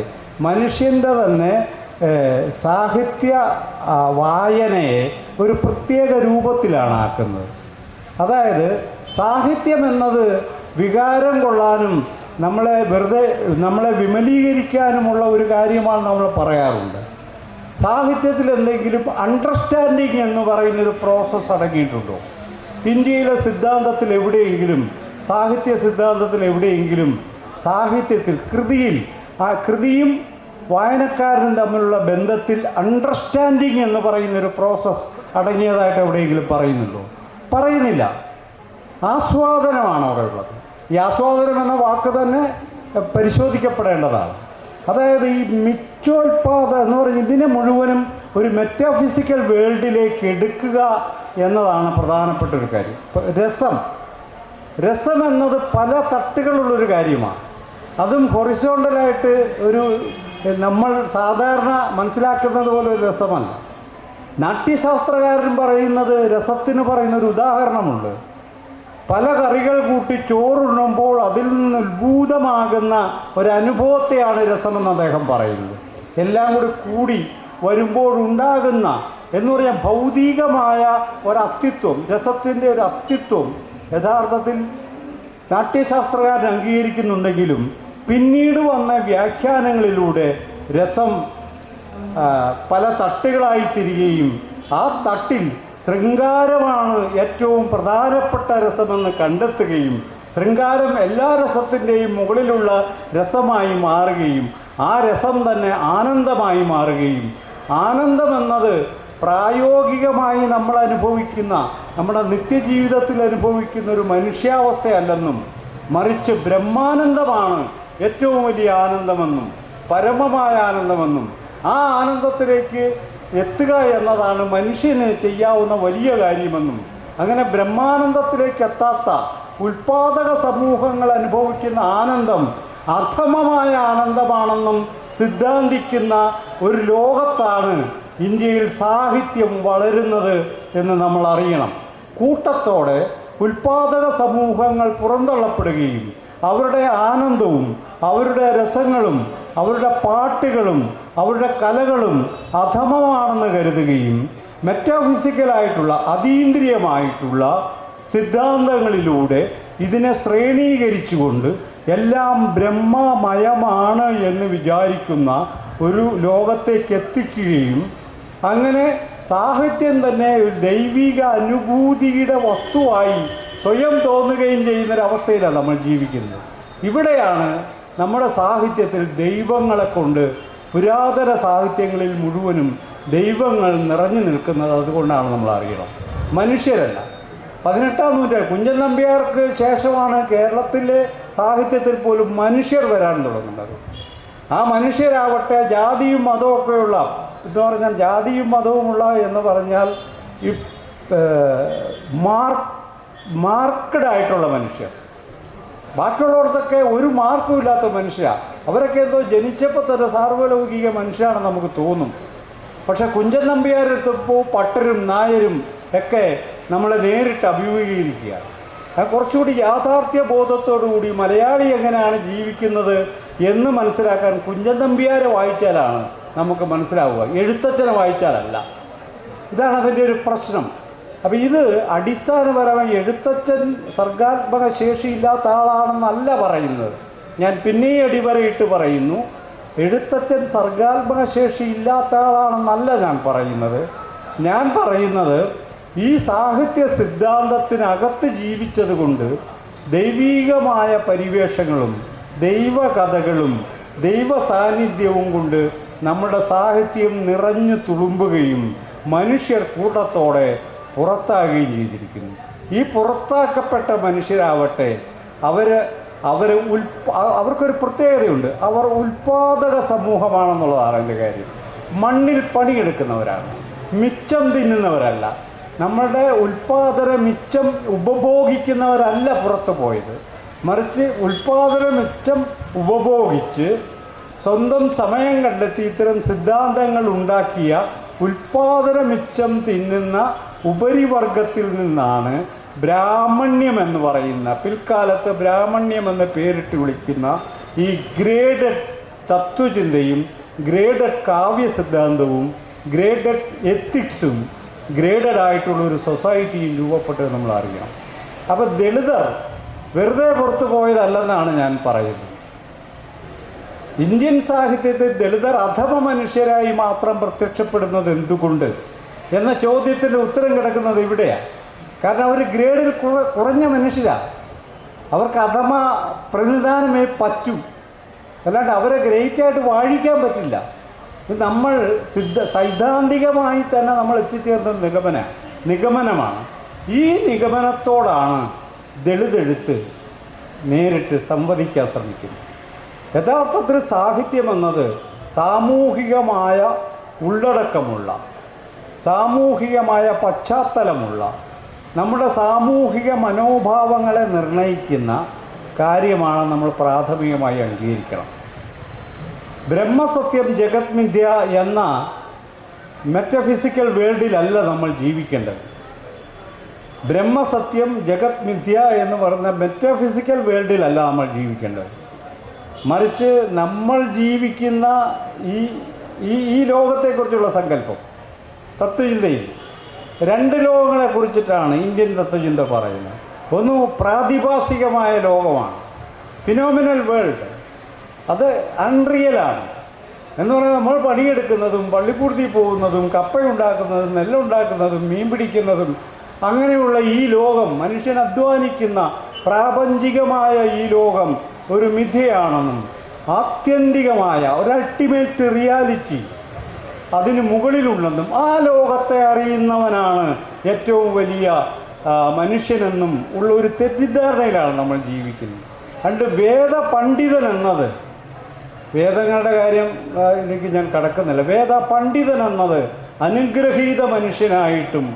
മനുഷ്യൻ്റെ തന്നെ സാഹിത്യ വായനയെ ഒരു പ്രത്യേക രൂപത്തിലാണ് ആക്കുന്നത്. അതായത് സാഹിത്യം എന്നത് വികാരം കൊള്ളാനും നമ്മളെ വിമലീകരിക്കാനുമുള്ള ഒരു കാര്യമാണ് നമ്മൾ പറയാറുണ്ട്. സാഹിത്യത്തിൽ എന്തെങ്കിലും അണ്ടർസ്റ്റാൻഡിങ് എന്ന് പറയുന്നൊരു പ്രോസസ്സ് അടങ്ങിയിട്ടുണ്ടോ? ഇന്ത്യയിലെ സിദ്ധാന്തത്തിൽ എവിടെയെങ്കിലും, സാഹിത്യ സിദ്ധാന്തത്തിൽ എവിടെയെങ്കിലും, സാഹിത്യത്തിൽ കൃതിയും വായനക്കാരനും തമ്മിലുള്ള ബന്ധത്തിൽ അണ്ടർസ്റ്റാൻഡിങ് എന്ന് പറയുന്നൊരു പ്രോസസ്സ് അടങ്ങിയതായിട്ട് എവിടെയെങ്കിലും പറയുന്നുണ്ടോ? പറയുന്നില്ല. ആസ്വാദനമാണ് അവിടെ ഉള്ളത്. ഈ ആസ്വാദനം എന്ന വാക്ക് തന്നെ പരിശോധിക്കപ്പെടേണ്ടതാണ്. അതായത് ഈ മിച്ചോൽപാദം എന്ന് പറഞ്ഞ് ഇതിനെ മുഴുവനും ഒരു മെറ്റാഫിസിക്കൽ വേൾഡിലേക്ക് എടുക്കുക എന്നതാണ് പ്രധാനപ്പെട്ട ഒരു കാര്യം. രസം എന്നത് പല തട്ടുകളുള്ളൊരു കാര്യമാണ്. അതും ഹൊറിസോണ്ടലായിട്ട് ഒരു നമ്മൾ സാധാരണ മനസ്സിലാക്കുന്നത് പോലെ ഒരു രസമല്ല. നാട്യശാസ്ത്രകാരൻ പറയുന്നത്, രസത്തിന് പറയുന്നൊരു ഉദാഹരണമുണ്ട്. പല കറികൾ കൂട്ടി ചോറുണ്ണുമ്പോൾ അതിൽ നിന്ന് ഉത്ഭൂതമാകുന്ന ഒരനുഭവത്തെയാണ് രസമെന്ന് അദ്ദേഹം പറയുന്നത്. എല്ലാം കൂടി വരുമ്പോഴുണ്ടാകുന്ന എന്ന് പറയാൻ ഭൗതികമായ ഒരസ്തിത്വം, രസത്തിൻ്റെ ഒരു അസ്തിത്വം യഥാർത്ഥത്തിൽ നാട്യശാസ്ത്രകാരൻ അംഗീകരിക്കുന്നുണ്ടെങ്കിലും പിന്നീട് വന്ന വ്യാഖ്യാനങ്ങളിലൂടെ രസം പല തട്ടുകളായി തിരികെയും ആ തട്ടിൽ ശൃംഗാരമാണ് ഏറ്റവും പ്രധാനപ്പെട്ട രസമെന്ന് കണ്ടെത്തുകയും ശൃംഗാരം എല്ലാ രസത്തിൻ്റെയും മുകളിലുള്ള രസമായി മാറുകയും ആ രസം തന്നെ ആനന്ദമായി മാറുകയും ആനന്ദമെന്നത് പ്രായോഗികമായി നമ്മൾ അനുഭവിക്കുന്ന നമ്മുടെ നിത്യജീവിതത്തിൽ അനുഭവിക്കുന്ന ഒരു മനുഷ്യാവസ്ഥയല്ലെന്നും മറിച്ച് ബ്രഹ്മാനന്ദമാണ് ഏറ്റവും വലിയ ആനന്ദമെന്നും പരമമായ ആനന്ദമെന്നും ആ ആനന്ദത്തിലേക്ക് എത്തുക എന്നതാണ് മനുഷ്യന് ചെയ്യാവുന്ന വലിയ കാര്യമെന്നും അങ്ങനെ ബ്രഹ്മാനന്ദത്തിലേക്ക് എത്താത്ത ഉൽപാദക സമൂഹങ്ങൾ അനുഭവിക്കുന്ന ആനന്ദം അധമമായ ആനന്ദമാണെന്നും സിദ്ധാന്തിക്കുന്ന ഒരു ലോകത്താണ് ഇന്ത്യയിൽ സാഹിത്യം വളരുന്നത് എന്ന് നമ്മൾ അറിയണം. കൂട്ടത്തോടെ ഉൽപാദക സമൂഹങ്ങൾ പുറന്തള്ളപ്പെടുകയും അവരുടെ ആനന്ദവും അവരുടെ രസങ്ങളും അവരുടെ പാട്ടുകളും അവരുടെ കലകളും അധമമാണെന്ന് കരുതുകയും മെറ്റാഫിസിക്കലായിട്ടുള്ള അതീന്ദ്രിയമായിട്ടുള്ള സിദ്ധാന്തങ്ങളിലൂടെ ഇതിനെ ശ്രേണീകരിച്ചുകൊണ്ട് എല്ലാം ബ്രഹ്മമയമാണ് എന്ന് വിചാരിക്കുന്ന ഒരു ലോകത്തേക്ക് എത്തിക്കുകയും അങ്ങനെ സാഹിത്യം തന്നെ ഒരു ദൈവിക അനുഭൂതിയുടെ വസ്തുവായി സ്വയം തോന്നുകയും ചെയ്യുന്നൊരവസ്ഥയിലാണ് നമ്മൾ ജീവിക്കുന്നത്. ഇവിടെയാണ് നമ്മുടെ സാഹിത്യത്തിൽ ദൈവങ്ങളെ കൊണ്ട് പുരാതന സാഹിത്യങ്ങളിൽ മുഴുവനും ദൈവങ്ങൾ നിറഞ്ഞു നിൽക്കുന്നത്. അതുകൊണ്ടാണ് നമ്മൾ അറിയണം, മനുഷ്യരല്ല. 18-ാം നൂറ്റാണ്ട് കുഞ്ചൻ നമ്പ്യാർക്ക് ശേഷമാണ് കേരളത്തിലെ സാഹിത്യത്തിൽ പോലും മനുഷ്യർ വരാൻ തുടങ്ങുന്നത്. ആ മനുഷ്യരാവട്ടെ ജാതിയും മതമൊക്കെയുള്ള എന്ന് പറഞ്ഞാൽ ജാതിയും മതവുമുള്ള എന്ന് പറഞ്ഞാൽ ഈ മാർക്കഡായിട്ടുള്ള മനുഷ്യർ, ബാക്കിയുള്ളവർക്കൊക്കെ ഒരു മാർക്കും ഇല്ലാത്ത മനുഷ്യരാണ്. അവരൊക്കെ എന്തോ ജനിച്ചപ്പോൾ തന്നെ സാർവലൗകിക മനുഷ്യരാണ് നമുക്ക് തോന്നും. പക്ഷെ കുഞ്ചൻ നമ്പ്യാരെത്തുമ്പോൾ പട്ടരും നായരും ഒക്കെ നമ്മളെ നേരിട്ട് അഭിമുഖീകരിക്കുകയാണ്. കുറച്ചുകൂടി യാഥാർത്ഥ്യ ബോധത്തോടുകൂടി മലയാളി എങ്ങനെയാണ് ജീവിക്കുന്നത് എന്ന് മനസ്സിലാക്കാൻ കുഞ്ചൻ നമ്പ്യാരെ വായിച്ചാലാണ് നമുക്ക് മനസ്സിലാവുക, എഴുത്തച്ഛനെ വായിച്ചാലല്ല. ഇതാണ് അതിൻ്റെ ഒരു പ്രശ്നം. അപ്പോൾ ഇത് അടിസ്ഥാനപരമായി എഴുത്തച്ഛൻ സർഗാത്മക ശേഷിയില്ലാത്ത ആളാണെന്നല്ല പറയുന്നത്. ഞാൻ പിന്നെയും അടിവരയിട്ട് പറയുന്നു, എഴുത്തച്ഛൻ സർഗാത്മക ശേഷി ഇല്ലാത്ത ആളാണെന്നല്ല ഞാൻ പറയുന്നത്. ഞാൻ പറയുന്നത് ഈ സാഹിത്യ സിദ്ധാന്തത്തിനകത്ത് ജീവിച്ചതുകൊണ്ട് ദൈവീകമായ പരിവേഷങ്ങളും ദൈവകഥകളും ദൈവ സാന്നിധ്യവും കൊണ്ട് നമ്മുടെ സാഹിത്യം നിറഞ്ഞു തുളുമ്പുകയും മനുഷ്യർ കൂട്ടത്തോടെ പുറത്താകുകയും ചെയ്തിരിക്കുന്നു. ഈ പുറത്താക്കപ്പെട്ട മനുഷ്യരാവട്ടെ അവർക്കൊരു പ്രത്യേകതയുണ്ട്. അവർ ഉൽപാദക സമൂഹമാണെന്നുള്ളതാണ് എൻ്റെ കാര്യം. മണ്ണിൽ പണിയെടുക്കുന്നവരാണ്, മിച്ചം തിന്നുന്നവരല്ല. നമ്മളുടെ ഉൽപാദന മിച്ചം ഉപഭോഗിക്കുന്നവരല്ല പുറത്തു പോയത്, മറിച്ച് ഉൽപാദന മിച്ചം ഉപഭോഗിച്ച് സ്വന്തം സമയം കണ്ടെത്തി ഇത്തരം സിദ്ധാന്തങ്ങൾ ഉണ്ടാക്കിയ ഉൽപാദന മിച്ചം തിന്നുന്ന ഉപരിവർഗത്തിൽ നിന്നാണ് ബ്രാഹ്മണ്യം എന്ന് പറയുന്ന, പിൽക്കാലത്ത് ബ്രാഹ്മണ്യം എന്ന പേരിട്ട് വിളിക്കുന്ന ഈ ഗ്രേഡഡ് തത്വചിന്തയും ഗ്രേഡഡ് കാവ്യ സിദ്ധാന്തവും ഗ്രേഡഡ് എത്തിക്സും ഗ്രേഡഡ് ആയിട്ടുള്ളൊരു സൊസൈറ്റിയും രൂപപ്പെട്ടത് നമ്മൾ അറിയണം. അപ്പോൾ ദളിതർ വെറുതെ പുറത്തു പോയതല്ലെന്നാണ് ഞാൻ പറയുന്നത്. ഇന്ത്യൻ സാഹിത്യത്തിൽ ദളിതർ അധമ മനുഷ്യരായി മാത്രം പ്രത്യക്ഷപ്പെടുന്നത് എന്തുകൊണ്ട് എന്ന ചോദ്യത്തിൻ്റെ ഉത്തരം കിടക്കുന്നത് ഇവിടെയാണ്. കാരണം അവർ ഗ്രേഡിൽ കുറഞ്ഞ മനുഷ്യരാണ്. അവർക്ക് അധമ പ്രതിനിധാനമേ പറ്റൂ, അല്ലാണ്ട് അവരെ ഗ്രേറ്റായിട്ട് വാഴിക്കാൻ പറ്റില്ല. ഇത് നമ്മൾ സൈദ്ധാന്തികമായി തന്നെ നമ്മൾ എത്തിച്ചേർന്ന നിഗമനമാണ്. ഈ നിഗമനത്തോടാണ് ദളിതെഴുത്ത് നേരിട്ട് സംവദിക്കാൻ ശ്രമിക്കുന്നത്. യഥാർത്ഥത്തിൽ സാഹിത്യമെന്നത് സാമൂഹികമായ ഉള്ളടക്കമുള്ള, സാമൂഹികമായ പശ്ചാത്തലമുള്ള, നമ്മുടെ സാമൂഹിക മനോഭാവങ്ങളെ നിർണ്ണയിക്കുന്ന കാര്യമാണ് നമ്മൾ പ്രാഥമികമായി അംഗീകരിക്കണം. ബ്രഹ്മസത്യം ജഗത് മിഥ്യ എന്ന മെറ്റഫിസിക്കൽ വേൾഡിലല്ല നമ്മൾ ജീവിക്കേണ്ടത്. ബ്രഹ്മസത്യം ജഗത് മിഥ്യ എന്ന് പറയുന്ന മെറ്റഫിസിക്കൽ വേൾഡിലല്ല നമ്മൾ ജീവിക്കേണ്ടത്. മറിച്ച് നമ്മൾ ജീവിക്കുന്ന ഈ ലോകത്തെക്കുറിച്ചുള്ള സങ്കല്പം തത്വചിന്തയിൽ 2 ലോകങ്ങളെക്കുറിച്ചിട്ടാണ് ഇന്ത്യൻ തത്വചിന്ത പറയുന്നത്. ഒന്ന് പ്രാതിഭാസികമായ ലോകമാണ്, ഫിനോമിനൽ വേൾഡ്, അത് അൺറിയലാണ്. എന്ന് പറഞ്ഞാൽ നമ്മൾ പണിയെടുക്കുന്നതും പള്ളിക്കൂടത്തിൽ പോകുന്നതും കപ്പയുണ്ടാക്കുന്നതും നെല്ലുണ്ടാക്കുന്നതും മീൻ പിടിക്കുന്നതും അങ്ങനെയുള്ള ഈ ലോകം, മനുഷ്യൻ അധ്വാനിക്കുന്ന പ്രാപഞ്ചികമായ ഈ ലോകം ഒരു മിഥ്യയാണെന്നും ആത്യന്തികമായ ഒരു അൾട്ടിമേറ്റ് റിയാലിറ്റി അതിന് മുകളിലുണ്ടെന്നും ആ ലോകത്തെ അറിയുന്നവനാണ് ഏറ്റവും വലിയ മനുഷ്യനെന്നും ഉള്ള ഒരു തെറ്റിദ്ധാരണയിലാണ് നമ്മൾ ജീവിക്കുന്നത്. അതുകൊണ്ട് വേദപണ്ഡിതൻ എന്നത്, വേദങ്ങളുടെ കാര്യം ഇതിലേക്ക് ഞാൻ കടക്കുന്നില്ല, വേദപണ്ഡിതൻ എന്നത് അനുഗ്രഹീത മനുഷ്യനായിട്ടും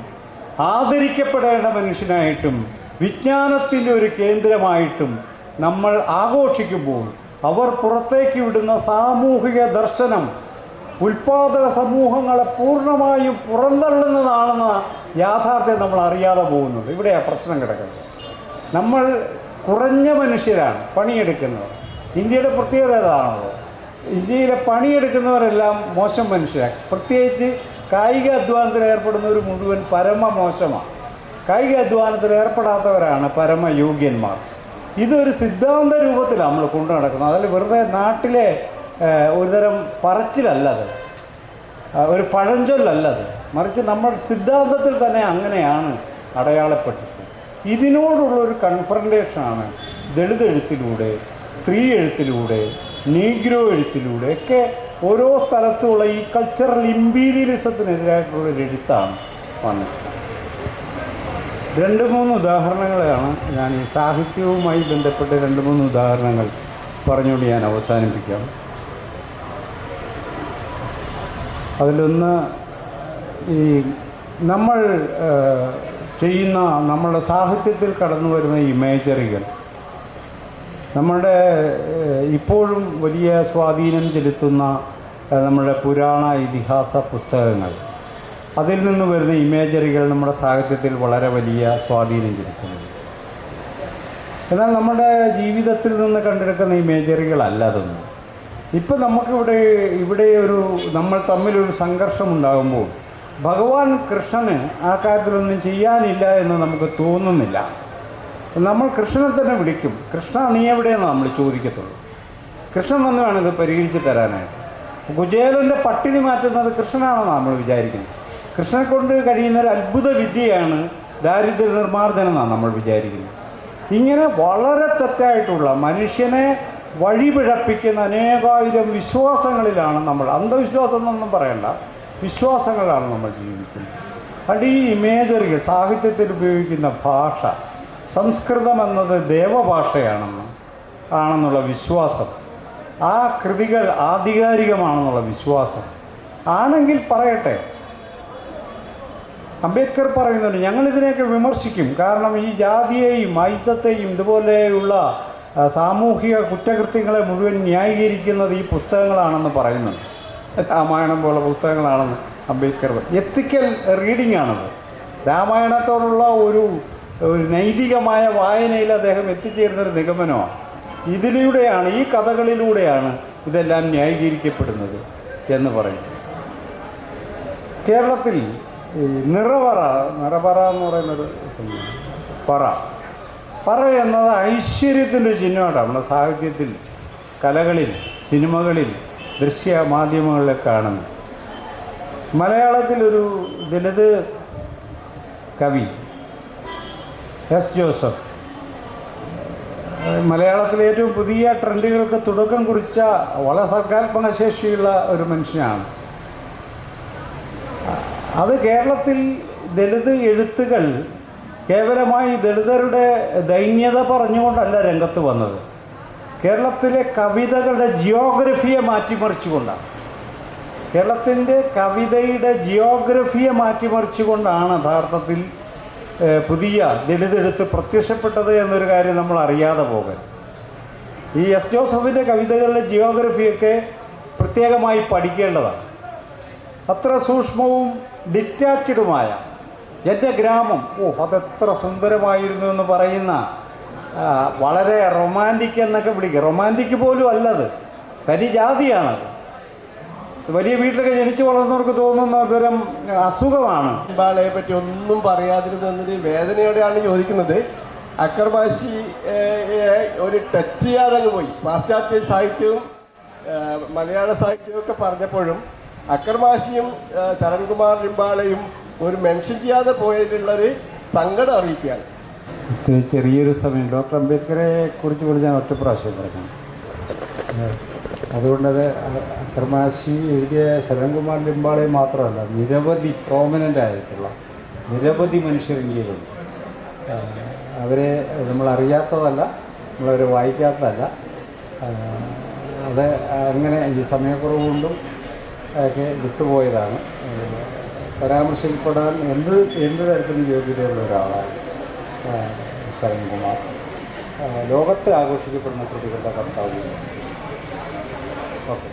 ആദരിക്കപ്പെടേണ്ട മനുഷ്യനായിട്ടും വിജ്ഞാനത്തിൻ്റെ ഒരു കേന്ദ്രമായിട്ടും നമ്മൾ ആഘോഷിക്കുമ്പോൾ അവർ പുറത്തേക്ക് വിടുന്ന സാമൂഹിക ദർശനം ഉൽപാദക സമൂഹങ്ങളെ പൂർണ്ണമായും പുറന്തള്ളുന്നതാണെന്ന യാഥാർത്ഥ്യം നമ്മൾ അറിയാതെ പോകുന്നുണ്ട്. ഇവിടെയാണ് പ്രശ്നം കിടക്കുന്നത്. നമ്മൾ കുറഞ്ഞ മനുഷ്യരാണ് പണിയെടുക്കുന്നവർ. ഇന്ത്യയുടെ പ്രത്യേകത ഏതാണല്ലോ, ഇന്ത്യയിലെ പണിയെടുക്കുന്നവരെല്ലാം മോശം മനുഷ്യരാണ്. പ്രത്യേകിച്ച് കായിക അധ്വാനത്തിൽ ഏർപ്പെടുന്നവർ മുഴുവൻ പരമ മോശമാണ്. കായിക അധ്വാനത്തിൽ ഏർപ്പെടാത്തവരാണ് പരമയോഗ്യന്മാർ. ഇതൊരു സിദ്ധാന്ത രൂപത്തിലാണ് നമ്മൾ കൊണ്ടു നടക്കുന്നത്. അതിൽ വെറുതെ നാട്ടിലെ ഒരുതരം പറച്ചിലല്ലത്, ഒരു പഴഞ്ചൊല്ലല്ലത്, മറിച്ച് നമ്മൾ സിദ്ധാന്തത്തിൽ തന്നെ അങ്ങനെയാണ് അടയാളപ്പെട്ടിട്ടുള്ളത്. ഇതിനോടുള്ളൊരു കൺഫ്രണ്ടേഷനാണ് ദളിത് എഴുത്തിലൂടെ, സ്ത്രീ എഴുത്തിലൂടെ, നീഗ്രോ എഴുത്തിലൂടെ ഒക്കെ ഓരോ സ്ഥലത്തുമുള്ള ഈ കൾച്ചറൽ ഇമ്പീരിയലിസത്തിനെതിരായിട്ടുള്ളൊരു എഴുത്താണ് വന്നത്. 2-3 ഉദാഹരണങ്ങളാണ് ഞാൻ ഈ സാഹിത്യവുമായി ബന്ധപ്പെട്ട 2-3 ഉദാഹരണങ്ങൾ പറഞ്ഞുകൊണ്ട് ഞാൻ അവസാനിപ്പിക്കാം. അതിലൊന്ന്, ഈ നമ്മൾ ചെയ്യുന്ന നമ്മളുടെ സാഹിത്യത്തിൽ കടന്നു വരുന്ന ഇമേജറികൾ നമ്മളുടെ ഇപ്പോഴും വലിയ സ്വാധീനം ചെലുത്തുന്ന നമ്മുടെ പുരാണ ഇതിഹാസ പുസ്തകങ്ങൾ, അതിൽ നിന്ന് വരുന്ന ഇമേജറികൾ നമ്മുടെ സാഹിത്യത്തിൽ വളരെ വലിയ സ്വാധീനം ചെലുത്തുന്നുണ്ട്. എന്നാൽ നമ്മുടെ ജീവിതത്തിൽ നിന്ന് കണ്ടെടുക്കുന്ന ഇമേജറികളല്ല അതൊന്നും. ഇപ്പം നമുക്കിവിടെ ഒരു നമ്മൾ തമ്മിലൊരു സംഘർഷം ഉണ്ടാകുമ്പോൾ ഭഗവാൻ കൃഷ്ണന് ആ കാര്യത്തിലൊന്നും ചെയ്യാനില്ല എന്ന് നമുക്ക് തോന്നുന്നില്ല. നമ്മൾ കൃഷ്ണനെ തന്നെ വിളിക്കും, കൃഷ്ണ നീ എവിടെയെന്ന് നമ്മൾ ചോദിക്കത്തുള്ളൂ. കൃഷ്ണൻ വന്ന് വേണം ഇത് പരിഹരിച്ച് തരാനായിട്ട്. കുചേലൻ്റെ പട്ടിണി മാറ്റുന്നത് കൃഷ്ണനാണെന്നാണ് നമ്മൾ വിചാരിക്കുന്നത്. കൃഷ്ണനെ കൊണ്ട് കഴിയുന്നൊരു അത്ഭുത വിദ്യയാണ് ദാരിദ്ര്യ നിർമ്മാർജ്ജനം എന്നാണ് നമ്മൾ വിചാരിക്കുന്നത്. ഇങ്ങനെ വളരെ തെറ്റായിട്ടുള്ള മനുഷ്യനെ വഴിപിഴപ്പിക്കുന്ന അനേകായിരം വിശ്വാസങ്ങളിലാണ് നമ്മൾ, അന്ധവിശ്വാസം എന്നൊന്നും പറയണ്ട, വിശ്വാസങ്ങളാണ് നമ്മൾ ജീവിക്കുന്നത്. അത് ഈ ഇമേജറികൾ, സാഹിത്യത്തിൽ ഉപയോഗിക്കുന്ന ഭാഷ, സംസ്കൃതം എന്നത് ദേവഭാഷയാണെന്നുള്ള വിശ്വാസം, ആ കൃതികൾ ആധികാരികമാണെന്നുള്ള വിശ്വാസം ആണെങ്കിൽ പറയട്ടെ. അംബേദ്കർ പറയുന്നുണ്ട് ഞങ്ങളിതിനെയൊക്കെ വിമർശിക്കും, കാരണം ഈ ജാതിയെയും ഐത്തത്തെയും ഇതുപോലെയുള്ള സാമൂഹിക കുറ്റകൃത്യങ്ങളെ മുഴുവൻ ന്യായീകരിക്കുന്നത് ഈ പുസ്തകങ്ങളാണെന്ന് പറയുന്നുണ്ട്. രാമായണം പോലെ പുസ്തകങ്ങളാണെന്ന് അംബേദ്കർ എത്തിക്കൽ റീഡിംഗ് ആണത്. രാമായണത്തോടുള്ള ഒരു നൈതികമായ വായനയിൽ അദ്ദേഹം എത്തിച്ചേരുന്നൊരു നിഗമനമാണ്. ഇതിലൂടെയാണ്, ഈ കഥകളിലൂടെയാണ് ഇതെല്ലാം ന്യായീകരിക്കപ്പെടുന്നത് എന്ന് പറയുന്നു. കേരളത്തിൽ നിറപറ എന്ന് പറയുന്നൊരു പറ എന്നത് ഐശ്വര്യത്തിൻ്റെ ഒരു ചിഹ്നമാണ് നമ്മുടെ സാഹിത്യത്തിൽ, കലകളിൽ, സിനിമകളിൽ, ദൃശ്യ മാധ്യമങ്ങളിലൊക്കെ കാണുന്നു. മലയാളത്തിലൊരു ദളിത് കവി എസ് ജോസഫ് മലയാളത്തിലെ ഏറ്റവും പുതിയ ട്രെൻഡുകൾക്ക് തുടക്കം കുറിച്ച വളരെ സർഗാത്മക ശേഷിയുള്ള ഒരു മനുഷ്യനാണ്. അത് കേരളത്തിൽ ദളിത് എഴുത്തുകൾ കേവലമായി ദളിതരുടെ ദൈന്യത പറഞ്ഞുകൊണ്ടല്ല രംഗത്ത് വന്നത്. കേരളത്തിലെ കവിതകളുടെ ജിയോഗ്രഫിയെ മാറ്റിമറിച്ചുകൊണ്ടാണ്. കേരളത്തിൻ്റെ കവിതയുടെ ജിയോഗ്രഫിയെ മാറ്റിമറിച്ചുകൊണ്ടാണ് യഥാർത്ഥത്തിൽ പുതിയ ദളിതെഴുത്ത് പ്രത്യക്ഷപ്പെട്ടത് എന്നൊരു കാര്യം നമ്മൾ അറിയാതെ പോകരുത്. ഈ എസ് ജോസഫിൻ്റെ കവിതകളിലെ ജിയോഗ്രഫിയൊക്കെ പ്രത്യേകമായി പഠിക്കേണ്ടതാണ്. അത്ര സൂക്ഷ്മവും ഡിറ്റാച്ച്ഡുമായ എൻ്റെ ഗ്രാമം, അതെത്ര സുന്ദരമായിരുന്നു എന്ന് പറയുന്ന, വളരെ റൊമാൻറ്റിക് എന്നൊക്കെ വിളിക്കുക, റൊമാൻറ്റിക് പോലും അല്ലത്, തനി ജാതിയാണത്. വലിയ വീട്ടിലൊക്കെ ജനിച്ചു വളർന്നവർക്ക് തോന്നുന്ന ഒരുതരം അസുഖമാണ്. ബാളയെ പറ്റി ഒന്നും പറയാതിരുന്നൊരു വേദനയോടെയാണ് ചോദിക്കുന്നത്. അക്കർമാശി ഒരു ടച്ച് ചെയ്യാതെ പോയി. പാശ്ചാത്യ സാഹിത്യവും മലയാള സാഹിത്യമൊക്കെ പറഞ്ഞപ്പോഴും അക്രമാശിയും ശരൺകുമാർ ലിംബാളയും ഒരു മെൻഷൻ ചെയ്യാതെ പോയതിലുള്ളൊരു സങ്കടം അറിയിക്കുകയാണ്. ഇത് ചെറിയൊരു സമയം ഡോക്ടർ അംബേദ്കറെ കുറിച്ച് പറഞ്ഞ ഒറ്റ പ്രാവശ്യം പറഞ്ഞു. അതുകൊണ്ടത് അക്രമാശി എഴുതിയ ശരൺകുമാർ ലിംബാളെ മാത്രമല്ല, നിരവധി പ്രോമിനൻ്റ് ആയിട്ടുള്ള നിരവധി മനുഷ്യർ ഇന്ത്യയിലുണ്ട്. അവരെ നമ്മളറിയാത്തതല്ല, നമ്മളവരെ വായിക്കാത്തതല്ല. അത് അങ്ങനെ ഈ സമയക്കുറവ് കൊണ്ടും ഒക്കെ വിട്ടുപോയതാണ്. പരാമർശിക്കപ്പെടാൻ എന്ത് തരത്തിലും യോഗ്യതയുള്ള ഒരാളാണ് ശരൺകുമാർ. ലോകത്ത് ആഘോഷിക്കപ്പെടുന്ന കൃതികളുടെ കർത്താവ്. ഓക്കെ.